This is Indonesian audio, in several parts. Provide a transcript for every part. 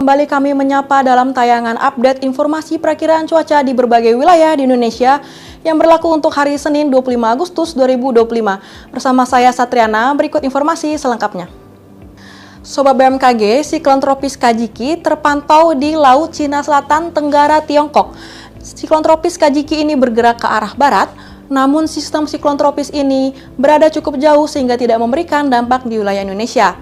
Kembali kami menyapa dalam tayangan update informasi perakiraan cuaca di berbagai wilayah di Indonesia yang berlaku untuk hari Senin 25 Agustus 2025. Bersama saya Satriana, berikut informasi selengkapnya. Sobat BMKG, siklon tropis Kajiki terpantau di Laut Cina Selatan Tenggara Tiongkok. Siklon tropis Kajiki ini bergerak ke arah barat, namun sistem siklon tropis ini berada cukup jauh sehingga tidak memberikan dampak di wilayah Indonesia.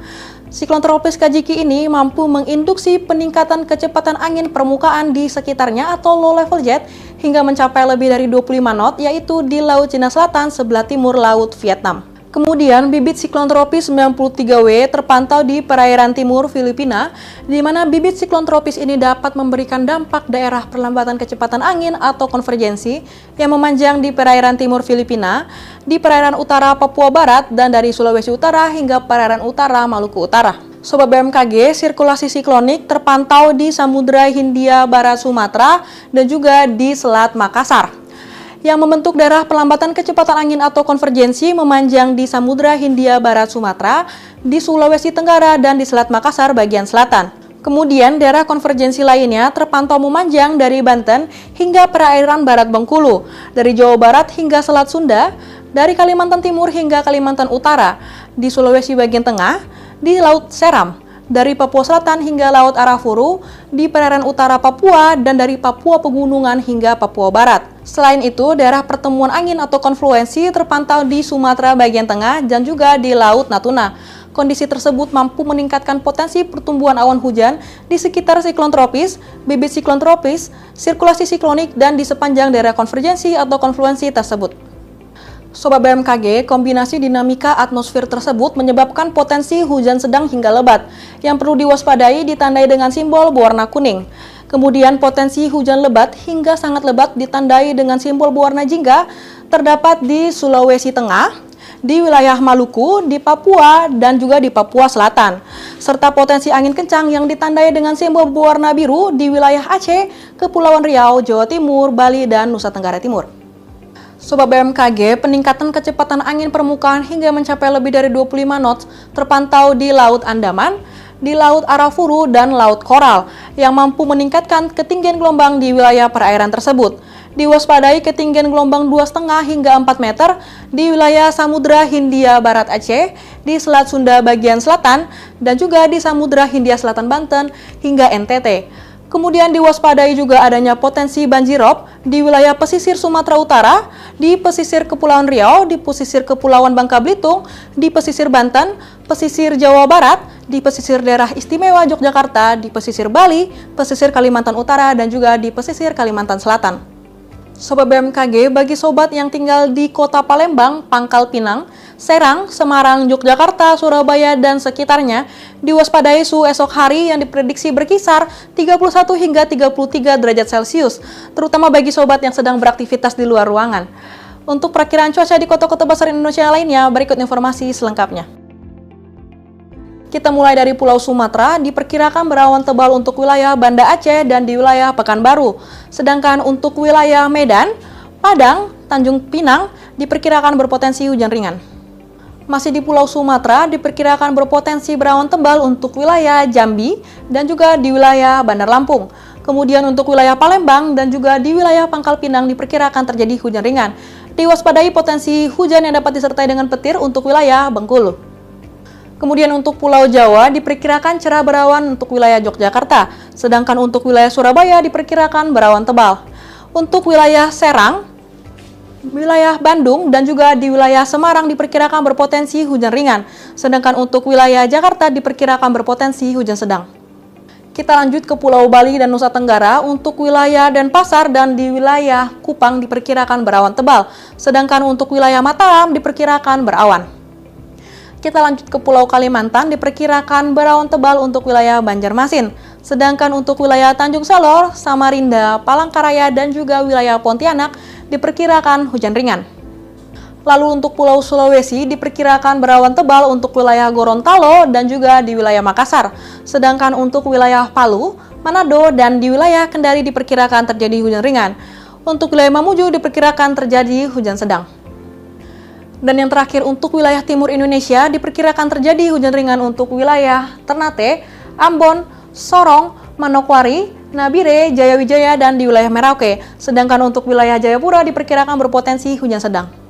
Siklon tropis Kajiki ini mampu menginduksi peningkatan kecepatan angin permukaan di sekitarnya atau low level jet hingga mencapai lebih dari 25 knot, yaitu di Laut Cina Selatan sebelah timur Laut Vietnam. Kemudian, bibit siklon tropis 93W terpantau di perairan timur Filipina, di mana bibit siklon tropis ini dapat memberikan dampak daerah perlambatan kecepatan angin atau konvergensi yang memanjang di perairan timur Filipina, di perairan utara Papua Barat, dan dari Sulawesi Utara hingga perairan utara Maluku Utara. Sobat BMKG, sirkulasi siklonik terpantau di Samudra Hindia Barat Sumatera dan juga di Selat Makassar, yang membentuk daerah perlambatan kecepatan angin atau konvergensi memanjang di Samudra Hindia Barat Sumatera, di Sulawesi Tenggara, dan di Selat Makassar bagian selatan. Kemudian, daerah konvergensi lainnya terpantau memanjang dari Banten hingga perairan Barat Bengkulu, dari Jawa Barat hingga Selat Sunda, dari Kalimantan Timur hingga Kalimantan Utara, di Sulawesi bagian tengah, di Laut Seram, dari Papua Selatan hingga Laut Arafuru, di perairan utara Papua, dan dari Papua Pegunungan hingga Papua Barat. Selain itu, daerah pertemuan angin atau konfluensi terpantau di Sumatera bagian tengah dan juga di Laut Natuna. Kondisi tersebut mampu meningkatkan potensi pertumbuhan awan hujan di sekitar siklon tropis, bibit siklon tropis, sirkulasi siklonik, dan di sepanjang daerah konvergensi atau konfluensi tersebut. Sobat BMKG, kombinasi dinamika atmosfer tersebut menyebabkan potensi hujan sedang hingga lebat yang perlu diwaspadai ditandai dengan simbol berwarna kuning. Kemudian potensi hujan lebat hingga sangat lebat ditandai dengan simbol berwarna jingga terdapat di Sulawesi Tengah, di wilayah Maluku, di Papua, dan juga di Papua Selatan. Serta potensi angin kencang yang ditandai dengan simbol berwarna biru di wilayah Aceh, Kepulauan Riau, Jawa Timur, Bali, dan Nusa Tenggara Timur. Sobat BMKG, peningkatan kecepatan angin permukaan hingga mencapai lebih dari 25 knots terpantau di Laut Andaman, di Laut Arafuru, dan Laut Koral yang mampu meningkatkan ketinggian gelombang di wilayah perairan tersebut. Diwaspadai ketinggian gelombang 2,5 hingga 4 meter di wilayah Samudra Hindia Barat Aceh, di Selat Sunda bagian selatan, dan juga di Samudra Hindia Selatan Banten hingga NTT. Kemudian diwaspadai juga adanya potensi banjirop di wilayah pesisir Sumatera Utara, di pesisir Kepulauan Riau, di pesisir Kepulauan Bangka Belitung, di pesisir Banten, pesisir Jawa Barat, di pesisir daerah istimewa Yogyakarta, di pesisir Bali, pesisir Kalimantan Utara, dan juga di pesisir Kalimantan Selatan. Sobat BMKG, bagi sobat yang tinggal di Kota Palembang, Pangkal Pinang, Serang, Semarang, Yogyakarta, Surabaya, dan sekitarnya, diwaspadai suhu esok hari yang diprediksi berkisar 31 hingga 33 derajat Celcius, terutama bagi sobat yang sedang beraktivitas di luar ruangan. Untuk perakiraan cuaca di kota-kota besar Indonesia lainnya, berikut informasi selengkapnya. Kita mulai dari Pulau Sumatera, diperkirakan berawan tebal untuk wilayah Banda Aceh dan di wilayah Pekanbaru. Sedangkan untuk wilayah Medan, Padang, Tanjung Pinang, diperkirakan berpotensi hujan ringan. Masih di Pulau Sumatera, diperkirakan berpotensi berawan tebal untuk wilayah Jambi dan juga di wilayah Bandar Lampung. Kemudian untuk wilayah Palembang dan juga di wilayah Pangkal Pinang diperkirakan terjadi hujan ringan. Diwaspadai potensi hujan yang dapat disertai dengan petir untuk wilayah Bengkulu. Kemudian untuk Pulau Jawa diperkirakan cerah berawan untuk wilayah Yogyakarta, sedangkan untuk wilayah Surabaya diperkirakan berawan tebal. Untuk wilayah Serang, wilayah Bandung, dan juga di wilayah Semarang diperkirakan berpotensi hujan ringan, sedangkan untuk wilayah Jakarta diperkirakan berpotensi hujan sedang. Kita lanjut ke Pulau Bali dan Nusa Tenggara, untuk wilayah Denpasar dan di wilayah Kupang diperkirakan berawan tebal, sedangkan untuk wilayah Mataram diperkirakan berawan. Kita lanjut ke Pulau Kalimantan, diperkirakan berawan tebal untuk wilayah Banjarmasin. Sedangkan untuk wilayah Tanjung Selor, Samarinda, Palangkaraya, dan juga wilayah Pontianak diperkirakan hujan ringan. Lalu untuk Pulau Sulawesi diperkirakan berawan tebal untuk wilayah Gorontalo dan juga di wilayah Makassar. Sedangkan untuk wilayah Palu, Manado, dan di wilayah Kendari diperkirakan terjadi hujan ringan. Untuk wilayah Mamuju diperkirakan terjadi hujan sedang. Dan yang terakhir untuk wilayah timur Indonesia diperkirakan terjadi hujan ringan untuk wilayah Ternate, Ambon, Sorong, Manokwari, Nabire, Jayawijaya, dan di wilayah Merauke. Sedangkan untuk wilayah Jayapura diperkirakan berpotensi hujan sedang.